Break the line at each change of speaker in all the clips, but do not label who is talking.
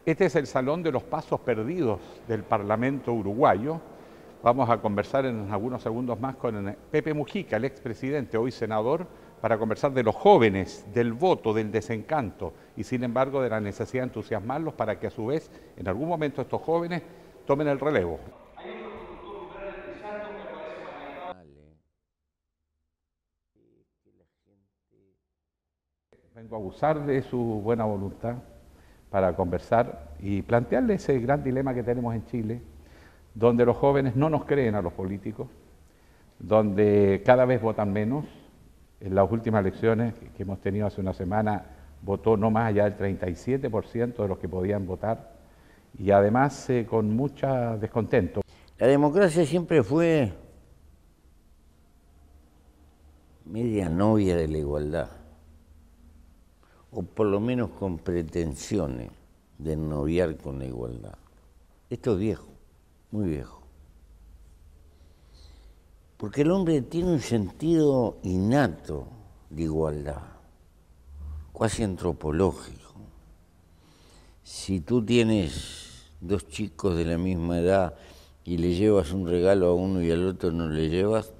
Este es el Salón de los Pasos Perdidos del Parlamento uruguayo. Vamos a conversar en algunos segundos más con Pepe Mujica, el expresidente, hoy senador, para conversar de los jóvenes, del voto, del desencanto y sin embargo de la necesidad de entusiasmarlos para que a su vez en algún momento estos jóvenes tomen el relevo. Vengo a abusar de su buena voluntad para conversar y plantearle ese gran dilema que tenemos en Chile, donde los jóvenes no nos creen a los políticos, donde cada vez votan menos. En las últimas elecciones que hemos tenido hace una semana, votó no más allá del 37% de los que podían votar y además con mucho descontento.
La democracia siempre fue media novia de la igualdad, o por lo menos con pretensiones de noviar con la igualdad. Esto es viejo, muy viejo. Porque el hombre tiene un sentido innato de igualdad, cuasi antropológico. Si tú tienes dos chicos de la misma edad y le llevas un regalo a uno y al otro no le llevas,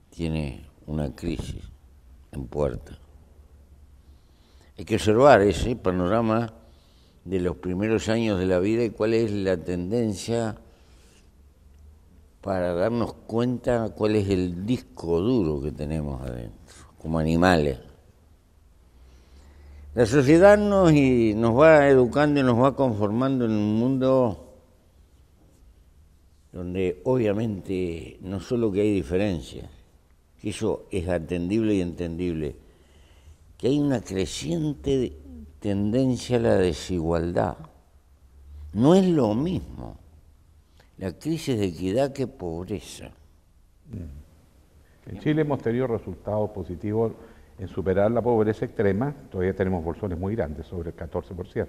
tiene una crisis en puerta. Hay que observar ese panorama de los primeros años de la vida y cuál es la tendencia para darnos cuenta cuál es el disco duro que tenemos adentro, como animales. La sociedad nos va educando y nos va conformando en un mundo donde obviamente no solo que hay diferencias, que eso es atendible y entendible, que hay una creciente tendencia a la desigualdad. No es lo mismo la crisis de equidad que pobreza.
En Chile hemos tenido resultados positivos en superar la pobreza extrema, todavía tenemos bolsones muy grandes, sobre el 14%,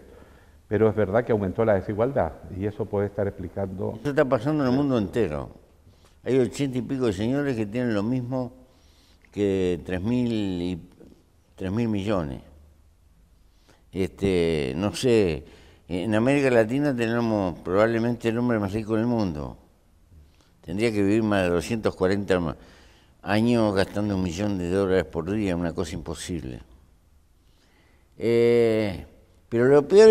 pero es verdad que aumentó la desigualdad y eso puede estar explicando...
Eso está pasando en el mundo entero. Hay 80 y pico de señores que tienen lo mismo que 3.000 millones. No sé, en América Latina tenemos probablemente el hombre más rico del mundo. Tendría que vivir más de 240 años gastando $1 millón por día, una cosa imposible. Pero lo peor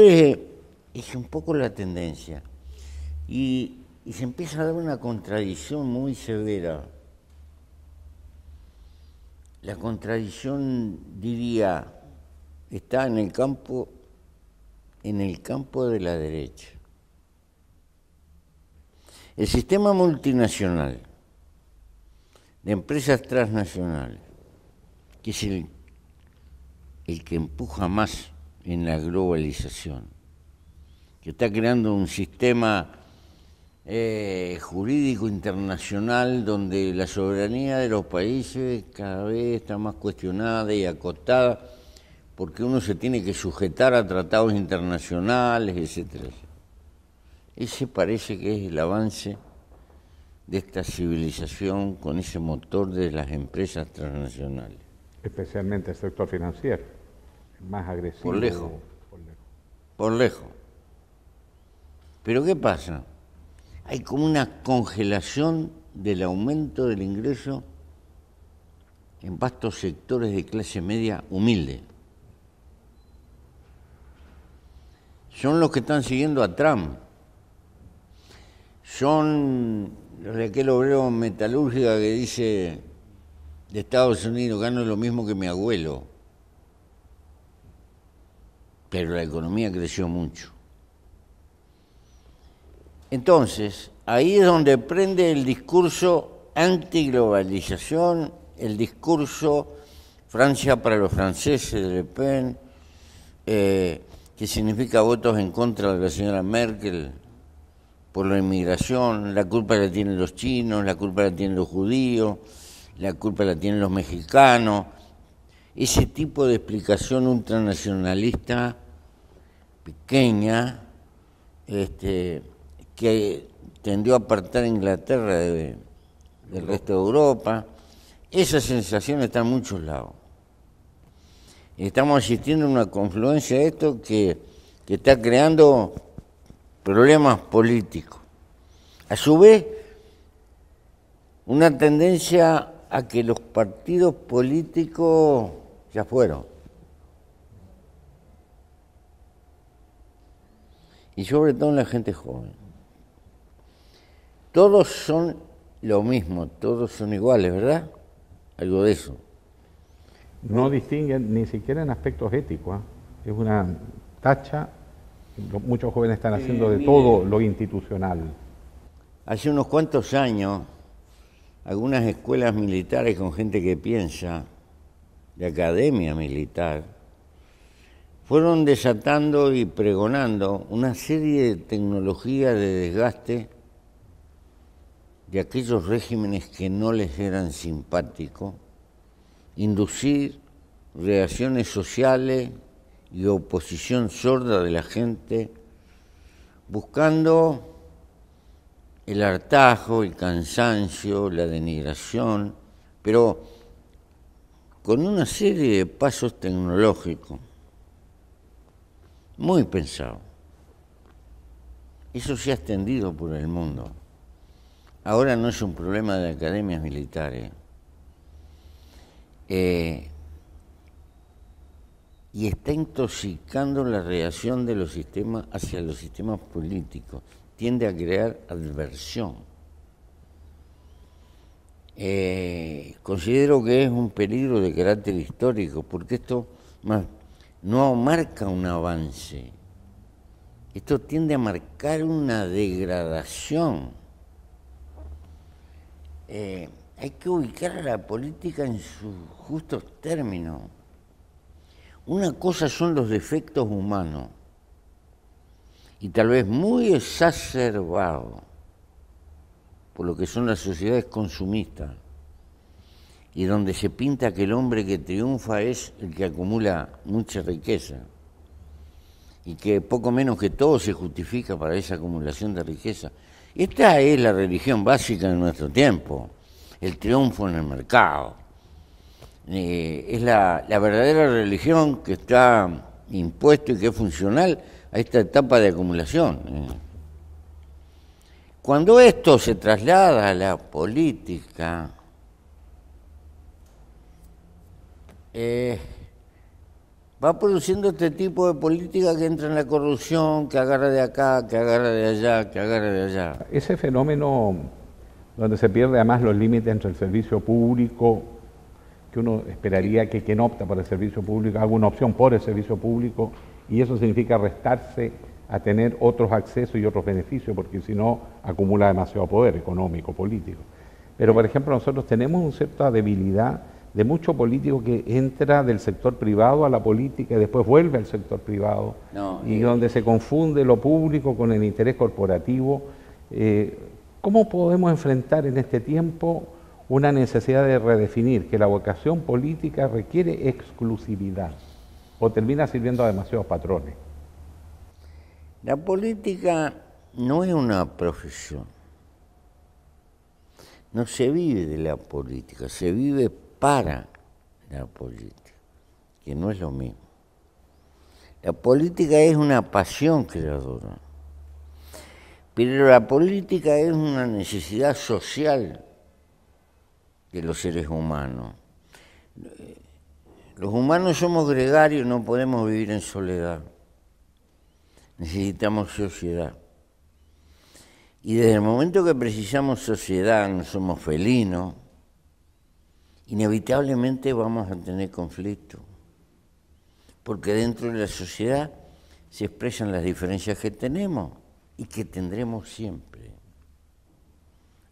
es un poco la tendencia. Y se empieza a dar una contradicción muy severa. La contradicción, diría, está en el campo de la derecha. El sistema multinacional de empresas transnacionales, que es el que empuja más en la globalización, que está creando un sistema jurídico internacional donde la soberanía de los países cada vez está más cuestionada y acotada porque uno se tiene que sujetar a tratados internacionales, etcétera. Ese parece que es el avance de esta civilización con ese motor de las empresas transnacionales.
Especialmente el sector financiero, más agresivo.
Por lejos. Por lejos. Pero ¿qué pasa? Hay como una congelación del aumento del ingreso en vastos sectores de clase media humilde. Son los que están siguiendo a Trump. Son los de aquel obrero metalúrgica que dice de Estados Unidos, gano lo mismo que mi abuelo. Pero la economía creció mucho. Entonces, ahí es donde prende el discurso antiglobalización, el discurso Francia para los franceses de Le Pen, que significa votos en contra de la señora Merkel por la inmigración. La culpa la tienen los chinos, la culpa la tienen los judíos, la culpa la tienen los mexicanos. Ese tipo de explicación ultranacionalista pequeña, que tendió a apartar a Inglaterra del resto de Europa. Esa sensación está en muchos lados. Estamos asistiendo a una confluencia de esto que que está creando problemas políticos. A su vez, una tendencia a que los partidos políticos ya fueron. Y sobre todo en la gente joven. Todos son lo mismo, todos son iguales, ¿verdad? Algo de eso.
No distinguen ni siquiera en aspectos éticos, ¿eh? Es una tacha, muchos jóvenes están haciendo de todo lo institucional.
Hace unos cuantos años, algunas escuelas militares con gente que piensa, de academia militar, fueron desatando y pregonando una serie de tecnologías de desgaste de aquellos regímenes que no les eran simpáticos, inducir reacciones sociales y oposición sorda de la gente, buscando el hartazgo, el cansancio, la denigración, pero con una serie de pasos tecnológicos muy pensados. Eso se ha extendido por el mundo. Ahora no es un problema de academias militares. Y está intoxicando la reacción de los sistemas hacia los sistemas políticos. Tiende a crear adversión. Considero que es un peligro de carácter histórico, porque esto no marca un avance. Esto tiende a marcar una degradación. Hay que ubicar a la política en sus justos términos. Una cosa son los defectos humanos, y tal vez muy exacerbados por lo que son las sociedades consumistas, y donde se pinta que el hombre que triunfa es el que acumula mucha riqueza, y que poco menos que todo se justifica para esa acumulación de riqueza. Esta es la religión básica de nuestro tiempo, el triunfo en el mercado. Es la verdadera religión que está impuesto y que es funcional a esta etapa de acumulación. Cuando esto se traslada a la política, va produciendo este tipo de política que entra en la corrupción, que agarra de acá, que agarra de allá, que agarra de allá.
Ese fenómeno donde se pierde además los límites entre el servicio público, que uno esperaría que quien opta por el servicio público haga una opción por el servicio público, y eso significa restarse a tener otros accesos y otros beneficios, porque si no acumula demasiado poder económico, político. Pero por ejemplo nosotros tenemos una cierta debilidad de mucho político que entra del sector privado a la política y después vuelve al sector privado, donde se confunde lo público con el interés corporativo. ¿Cómo podemos enfrentar en este tiempo una necesidad de redefinir que la vocación política requiere exclusividad o termina sirviendo a demasiados patrones?
La política no es una profesión. No se vive de la política, se vive para la política, que no es lo mismo. La política es una pasión creadora, pero la política es una necesidad social de los seres humanos. Los humanos somos gregarios, no podemos vivir en soledad. Necesitamos sociedad. Y desde el momento que precisamos sociedad, no somos felinos, inevitablemente vamos a tener conflictos. Porque dentro de la sociedad se expresan las diferencias que tenemos y que tendremos siempre.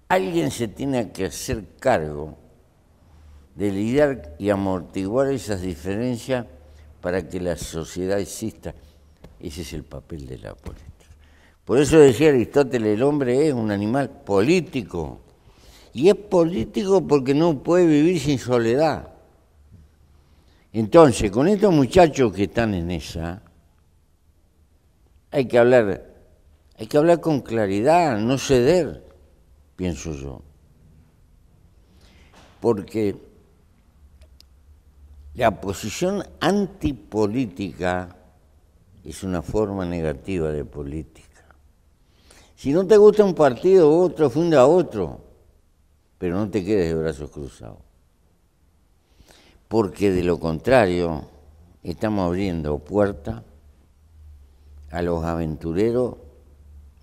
Alguien se tiene que hacer cargo de lidiar y amortiguar esas diferencias para que la sociedad exista. Ese es el papel de la política. Por eso decía Aristóteles, el hombre es un animal político. Y es político porque no puede vivir sin soledad. Entonces, con estos muchachos que están en esa, hay que hablar con claridad, no ceder, pienso yo. Porque la posición antipolítica es una forma negativa de política. Si no te gusta un partido u otro, funda otro, pero no te quedes de brazos cruzados. Porque de lo contrario, estamos abriendo puerta a los aventureros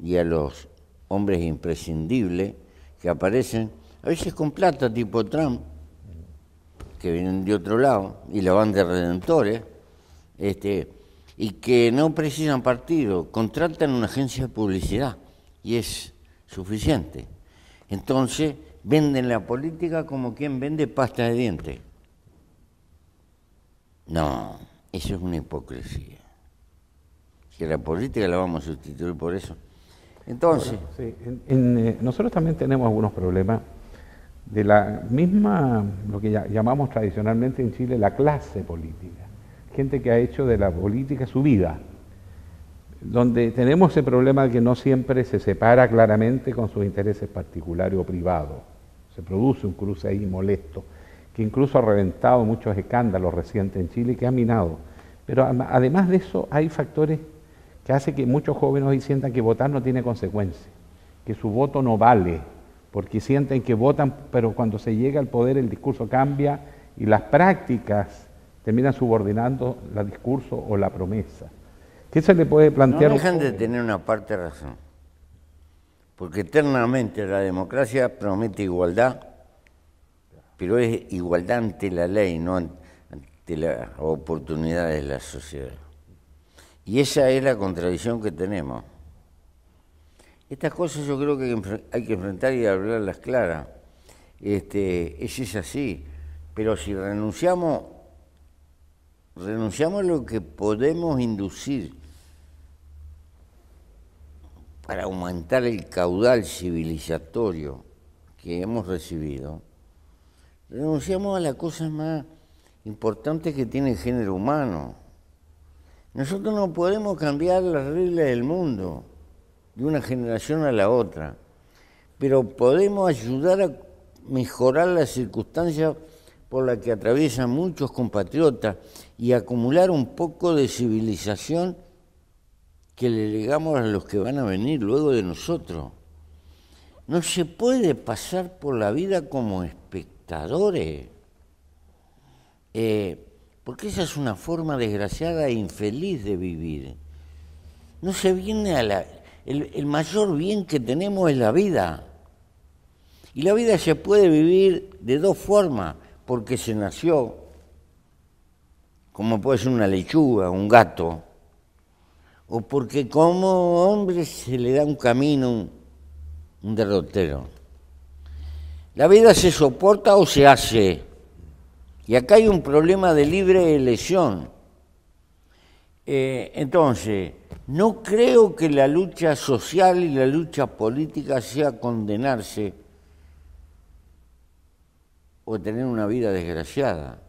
y a los hombres imprescindibles que aparecen, a veces con plata tipo Trump, que vienen de otro lado y la van de redentores, y que no precisan partido, contratan una agencia de publicidad y es suficiente. Entonces venden la política como quien vende pasta de dientes. No, eso es una hipocresía. Que la política la vamos a sustituir por eso. Entonces...
Sí, nosotros también tenemos algunos problemas de la misma, lo que llamamos tradicionalmente en Chile, la clase política. Gente que ha hecho de la política su vida, donde tenemos ese problema de que no siempre se separa claramente con sus intereses particulares o privados. Se produce un cruce ahí molesto, que incluso ha reventado muchos escándalos recientes en Chile y que ha minado. Pero además de eso hay factores que hacen que muchos jóvenes hoy sientan que votar no tiene consecuencias, que su voto no vale, porque sienten que votan, pero cuando se llega al poder el discurso cambia y las prácticas terminan subordinando el discurso o la promesa. ¿Qué se le puede plantear?
No dejan de tener una parte de razón, porque eternamente la democracia promete igualdad, pero es igualdad ante la ley, no ante las oportunidades de la sociedad. Y esa es la contradicción que tenemos. Estas cosas yo creo que hay que enfrentar y hablarlas claras. Eso es así, pero si renunciamos a lo que podemos inducir para aumentar el caudal civilizatorio que hemos recibido, renunciamos a la cosa más importante que tiene el género humano. Nosotros no podemos cambiar las reglas del mundo de una generación a la otra, pero podemos ayudar a mejorar las circunstancias por las que atraviesan muchos compatriotas y acumular un poco de civilización que le legamos a los que van a venir luego de nosotros. No se puede pasar por la vida como espectadores, porque esa es una forma desgraciada e infeliz de vivir. No se viene a el mayor bien que tenemos es la vida. Y la vida se puede vivir de dos formas, porque se nació, como puede ser una lechuga, un gato, o porque como hombre se le da un camino, un derrotero. La vida se soporta o se hace. Y acá hay un problema de libre elección. Entonces, no creo que la lucha social y la lucha política sea condenarse o tener una vida desgraciada.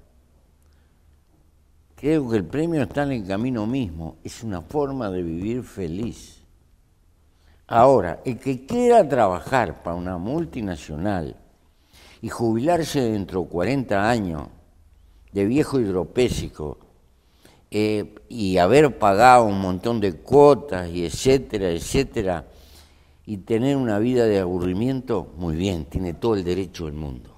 Creo que el premio está en el camino mismo, es una forma de vivir feliz. Ahora, el que quiera trabajar para una multinacional y jubilarse dentro de 40 años de viejo hidropésico y haber pagado un montón de cuotas y etcétera, etcétera, y tener una vida de aburrimiento, muy bien, tiene todo el derecho del mundo.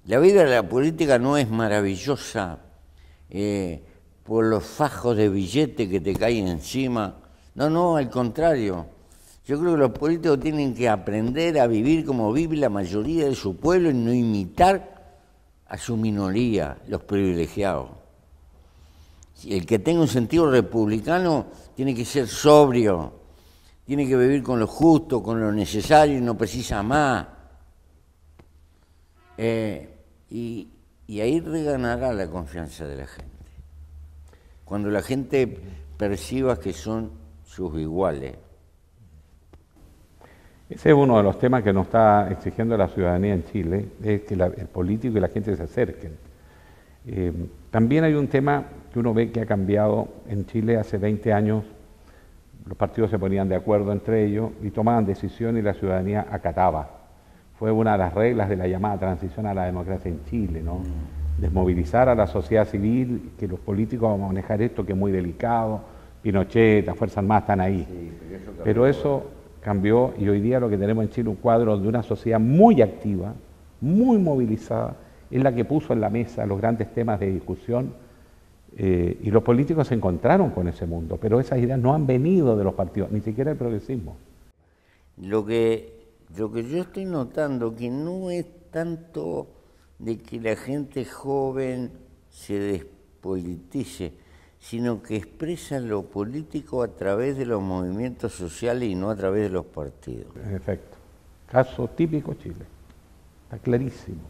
La vida de la política no es maravillosa por los fajos de billetes que te caen encima. No, al contrario. Yo creo que los políticos tienen que aprender a vivir como vive la mayoría de su pueblo y no imitar a su minoría, los privilegiados. El que tenga un sentido republicano tiene que ser sobrio, tiene que vivir con lo justo, con lo necesario y no precisa más. Y ahí reganará la confianza de la gente. Cuando la gente perciba que son sus iguales.
Ese es uno de los temas que nos está exigiendo la ciudadanía en Chile, es que el político y la gente se acerquen. También hay un tema que uno ve que ha cambiado en Chile hace 20 años. Los partidos se ponían de acuerdo entre ellos y tomaban decisiones y la ciudadanía acataba. Fue una de las reglas de la llamada transición a la democracia en Chile, ¿no? desmovilizar a la sociedad civil, que los políticos vamos a manejar esto que es muy delicado, Pinochet, las Fuerzas Armadas están ahí.
Sí,
pero eso cambió y hoy día lo que tenemos en Chile es un cuadro de una sociedad muy activa, muy movilizada, es la que puso en la mesa los grandes temas de discusión y los políticos se encontraron con ese mundo, pero esas ideas no han venido de los partidos, ni siquiera el progresismo.
Lo que yo estoy notando que no es tanto de que la gente joven se despolitice, sino que expresa lo político a través de los movimientos sociales y no a través de los partidos.
En efecto, caso típico Chile, está clarísimo,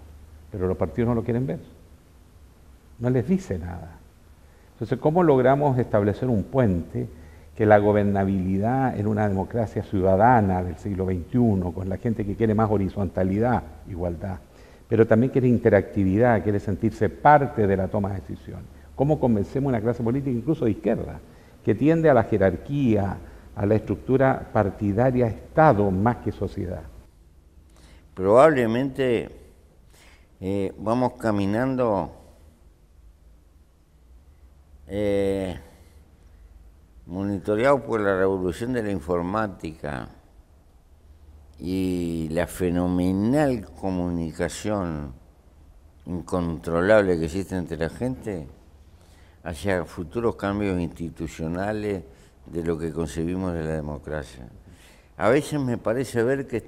pero los partidos no lo quieren ver, no les dice nada. Entonces, ¿cómo logramos establecer un puente que la gobernabilidad en una democracia ciudadana del siglo XXI, con la gente que quiere más horizontalidad, igualdad, pero también quiere interactividad, quiere sentirse parte de la toma de decisiones? ¿Cómo convencemos a una clase política, incluso de izquierda, que tiende a la jerarquía, a la estructura partidaria Estado más que sociedad?
Probablemente vamos caminando monitoreados por la revolución de la informática y la fenomenal comunicación incontrolable que existe entre la gente, hacia futuros cambios institucionales de lo que concebimos de la democracia. A veces me parece ver que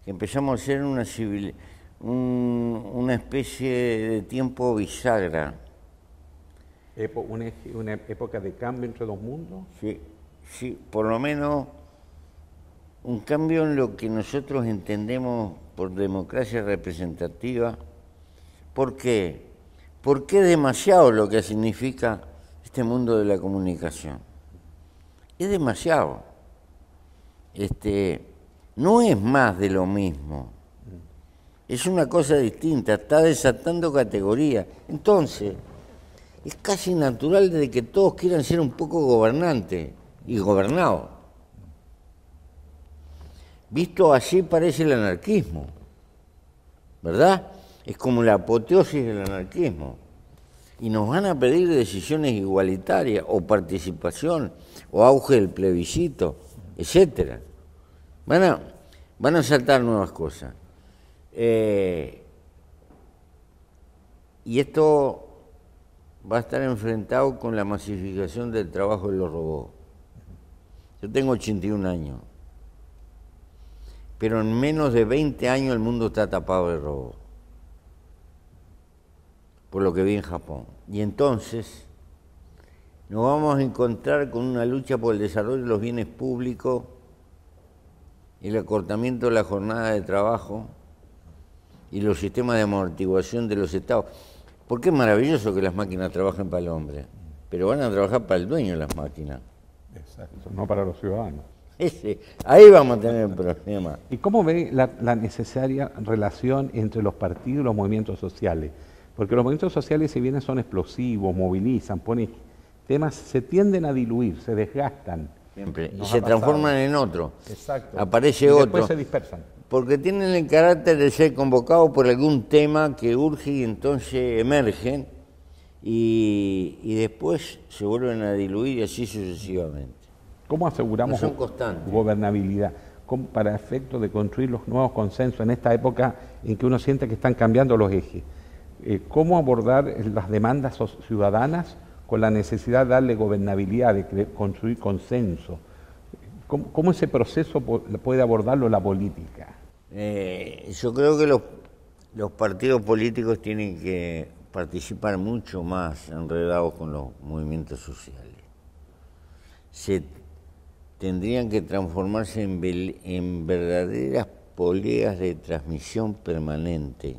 empezamos a ser una especie de tiempo bisagra.
¿Una época de cambio entre dos mundos?
Sí, por lo menos un cambio en lo que nosotros entendemos por democracia representativa. ¿Por qué? Porque es demasiado lo que significa este mundo de la comunicación. Es demasiado. No es más de lo mismo. Es una cosa distinta, está desatando categorías. Entonces, es casi natural de que todos quieran ser un poco gobernantes y gobernados. Visto así parece el anarquismo, ¿verdad? Es como la apoteosis del anarquismo. Y nos van a pedir decisiones igualitarias, o participación, o auge del plebiscito, etc. Van a saltar nuevas cosas. Y esto va a estar enfrentado con la masificación del trabajo de los robots. Yo tengo 81 años, pero en menos de 20 años el mundo está tapado de robots, por lo que vi en Japón. Y entonces nos vamos a encontrar con una lucha por el desarrollo de los bienes públicos, el acortamiento de la jornada de trabajo y los sistemas de amortiguación de los estados. Porque es maravilloso que las máquinas trabajen para el hombre, pero van a trabajar para el dueño de las máquinas.
Exacto, no para los ciudadanos.
Ahí vamos a tener el problema.
¿Y cómo ve la necesaria relación entre los partidos y los movimientos sociales? Porque los movimientos sociales, si bien son explosivos, movilizan, ponen temas, se tienden a diluir, se desgastan.
Siempre. Y se transforman en otro.
Exacto.
Aparece
y
otro.
Después se dispersan.
Porque tienen el carácter de ser convocados por algún tema que urge y entonces emergen y después se vuelven a diluir y así sucesivamente.
¿Cómo aseguramos gobernabilidad para efecto de construir los nuevos consensos en esta época en que uno siente que están cambiando los ejes? ¿Cómo abordar las demandas ciudadanas con la necesidad de darle gobernabilidad, de construir consenso? ¿Cómo ese proceso puede abordarlo la política?
Yo creo que los partidos políticos tienen que participar mucho más enredados con los movimientos sociales. Tendrían que transformarse en verdaderas poleas de transmisión permanente,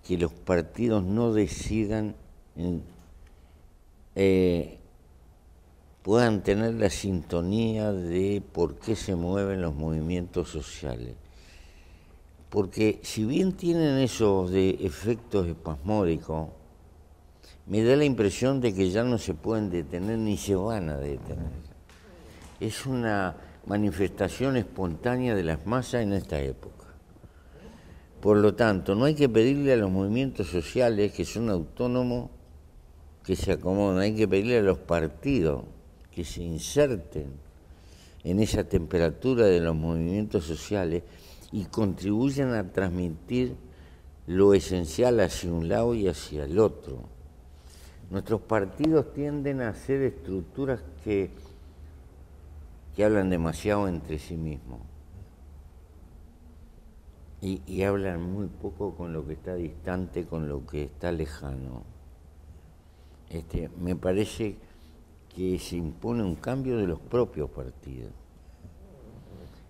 que los partidos no decidan, puedan tener la sintonía de por qué se mueven los movimientos sociales. Porque si bien tienen esos de efectos espasmódicos, me da la impresión de que ya no se pueden detener ni se van a detener. Es una manifestación espontánea de las masas en esta época. Por lo tanto, no hay que pedirle a los movimientos sociales que son autónomos que se acomoden, hay que pedirle a los partidos que se inserten en esa temperatura de los movimientos sociales y contribuyan a transmitir lo esencial hacia un lado y hacia el otro. Nuestros partidos tienden a ser estructuras que hablan demasiado entre sí mismos y hablan muy poco con lo que está distante, con lo que está lejano. Me parece que se impone un cambio de los propios partidos.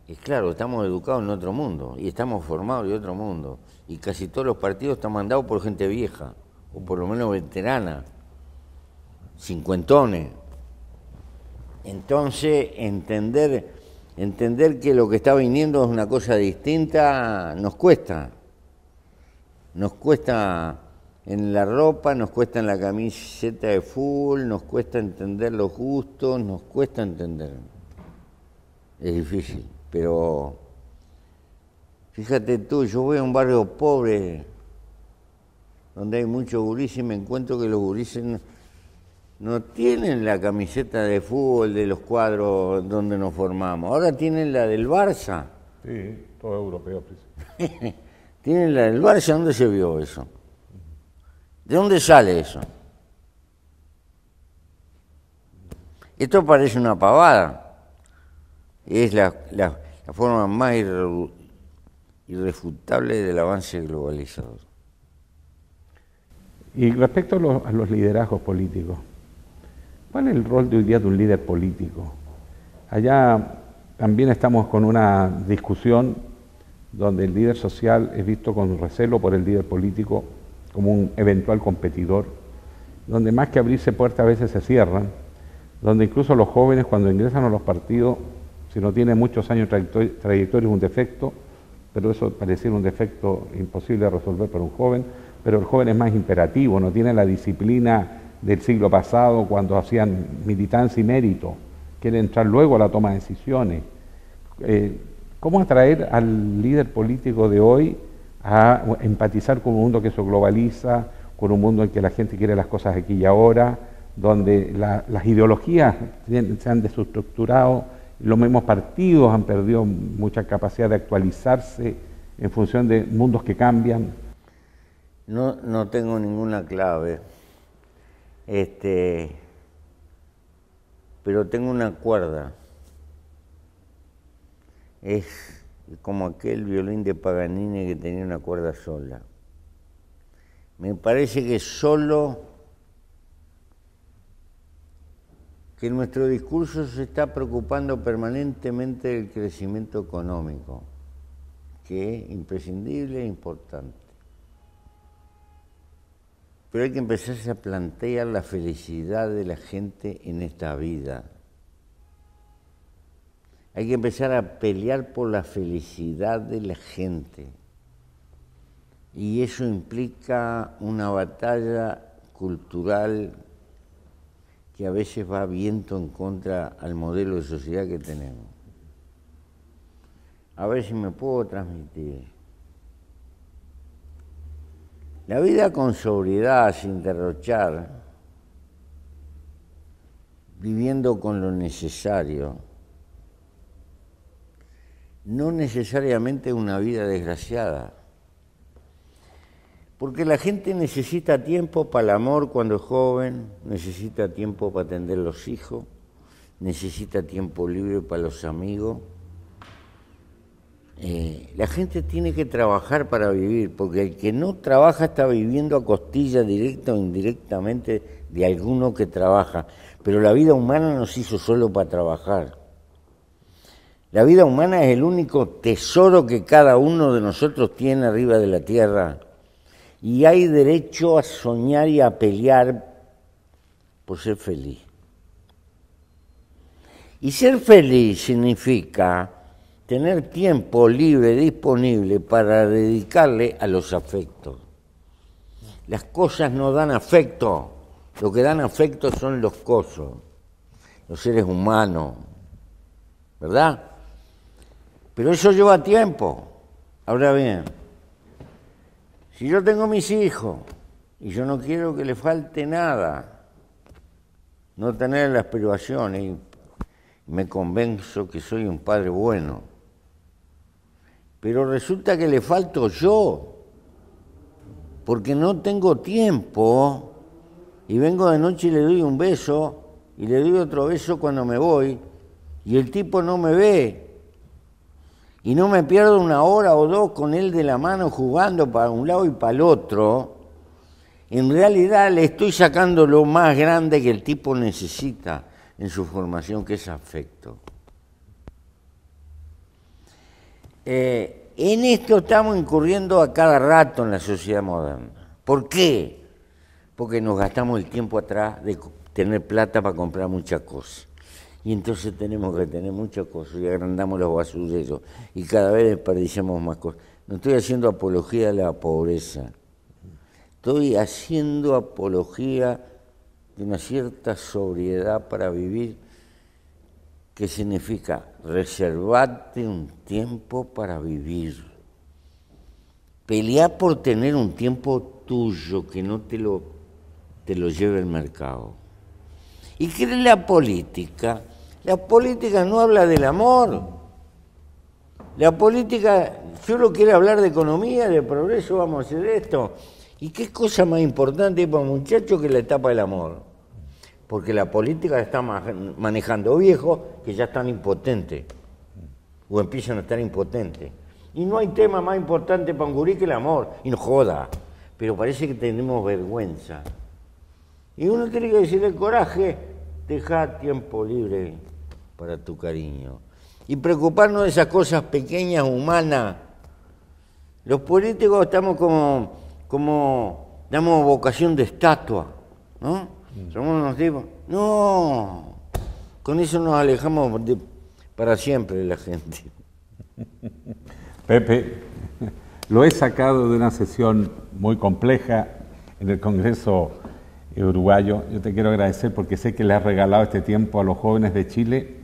Y claro, estamos educados en otro mundo y estamos formados en otro mundo y casi todos los partidos están mandados por gente vieja o por lo menos veterana, cincuentones. Entonces, entender que lo que está viniendo es una cosa distinta nos cuesta. Nos cuesta en la ropa, nos cuesta en la camiseta de fútbol, nos cuesta entender los gustos, nos cuesta entender. Es difícil, pero fíjate tú, yo voy a un barrio pobre donde hay muchos gurises y me encuentro que los gurises no tienen la camiseta de fútbol de los cuadros donde nos formamos. Ahora tienen la del Barça.
Sí, todo europeo.
Tienen la del Barça. ¿Dónde se vio eso? ¿De dónde sale eso? Esto parece una pavada. Es la forma más irrefutable del avance globalizador.
Y respecto a los liderazgos políticos, ¿cuál es el rol de hoy día de un líder político? Allá también estamos con una discusión donde el líder social es visto con recelo por el líder político como un eventual competidor, donde más que abrirse puertas a veces se cierran, donde incluso los jóvenes cuando ingresan a los partidos, si no tienen muchos años de trayectoria es un defecto, pero eso pareciera un defecto imposible de resolver para un joven, pero el joven es más imperativo, no tiene la disciplina del siglo pasado cuando hacían militancia y mérito, quiere entrar luego a la toma de decisiones. ¿Cómo atraer al líder político de hoy a empatizar con un mundo que se globaliza, con un mundo en que la gente quiere las cosas aquí y ahora, donde las ideologías se han desestructurado, los mismos partidos han perdido mucha capacidad de actualizarse en función de mundos que cambian?
No tengo ninguna clave, pero tengo una cuerda. Es como aquel violín de Paganini que tenía una cuerda sola. Me parece que que nuestro discurso se está preocupando permanentemente del crecimiento económico, que es imprescindible e importante. Pero hay que empezarse a plantear la felicidad de la gente en esta vida. Hay que empezar a pelear por la felicidad de la gente. Y eso implica una batalla cultural que a veces va viento en contra al modelo de sociedad que tenemos. A ver si me puedo transmitir. La vida con sobriedad, sin derrochar, viviendo con lo necesario, no necesariamente una vida desgraciada. Porque la gente necesita tiempo para el amor cuando es joven, necesita tiempo para atender los hijos, necesita tiempo libre para los amigos. La gente tiene que trabajar para vivir, porque el que no trabaja está viviendo a costilla directa o indirectamente de alguno que trabaja. Pero la vida humana no se hizo solo para trabajar. La vida humana es el único tesoro que cada uno de nosotros tiene arriba de la tierra. Y hay derecho a soñar y a pelear por ser feliz. Y ser feliz significa tener tiempo libre, disponible para dedicarle a los afectos. Las cosas no dan afecto, lo que dan afecto son los cosos, los seres humanos, ¿verdad? Pero eso lleva tiempo. Ahora bien, Si yo tengo mis hijos y yo no quiero que le falte nada, no tener las privaciones, y me convenzo que soy un padre bueno, pero resulta que le falto yo, porque no tengo tiempo, y vengo de noche y le doy un beso, y le doy otro beso cuando me voy, y el tipo no me ve. Y no me pierdo una hora o dos con él de la mano jugando para un lado y para el otro. En realidad le estoy sacando lo más grande que el tipo necesita en su formación, que es afecto. En esto estamos incurriendo a cada rato en la sociedad moderna. ¿Por qué? Porque nos gastamos el tiempo atrás de tener plata para comprar muchas cosas. Y entonces tenemos que tener muchas cosas y agrandamos los basureros y cada vez desperdiciamos más cosas. No estoy haciendo apología de la pobreza, estoy haciendo apología de una cierta sobriedad para vivir, que significa reservarte un tiempo para vivir. Pelear por tener un tiempo tuyo que no te lo lleve el mercado. ¿Y qué es la política? La política no habla del amor. La política solo quiere hablar de economía, de progreso, vamos a hacer esto. ¿Y qué cosa más importante para un muchacho que la etapa del amor? Porque la política está manejando viejos que ya están impotentes, o empiezan a estar impotentes. Y no hay tema más importante para un gurí que el amor, y no joda, pero parece que tenemos vergüenza. Y uno tiene que decirle coraje, deja tiempo libre para tu cariño. Y preocuparnos de esas cosas pequeñas, humanas. Los políticos estamos damos vocación de estatua, ¿no? Somos unos tipos. No, con eso nos alejamos para siempre de la gente.
Pepe, lo he sacado de una sesión muy compleja en el Congreso uruguayo. Yo te quiero agradecer porque sé que le has regalado este tiempo a los jóvenes de Chile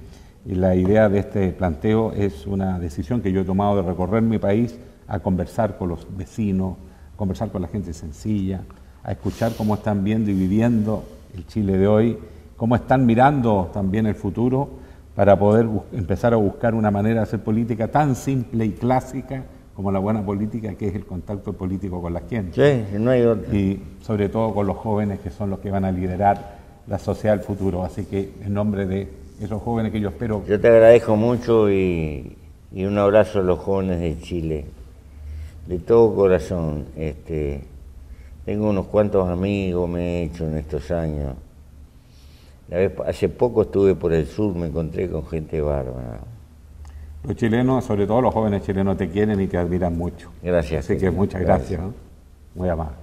y la idea de este planteo es una decisión que yo he tomado de recorrer mi país a conversar con los vecinos, a conversar con la gente sencilla, a escuchar cómo están viendo y viviendo el Chile de hoy, cómo están mirando también el futuro para poder empezar a buscar una manera de hacer política tan simple y clásica como la buena política, que es el contacto político con la gente.
Sí, no hay otra.
Y sobre todo con los jóvenes, que son los que van a liderar la sociedad del futuro. Así que en nombre de esos jóvenes que yo espero...
Yo te agradezco mucho y un abrazo a los jóvenes de Chile, de todo corazón. Tengo unos cuantos amigos, me he hecho en estos años. Hace poco estuve por el sur, me encontré con gente bárbara.
Los chilenos, sobre todo los jóvenes chilenos, te quieren y te admiran mucho.
Gracias.
Así que muchas gracias, ¿no? Muy amable.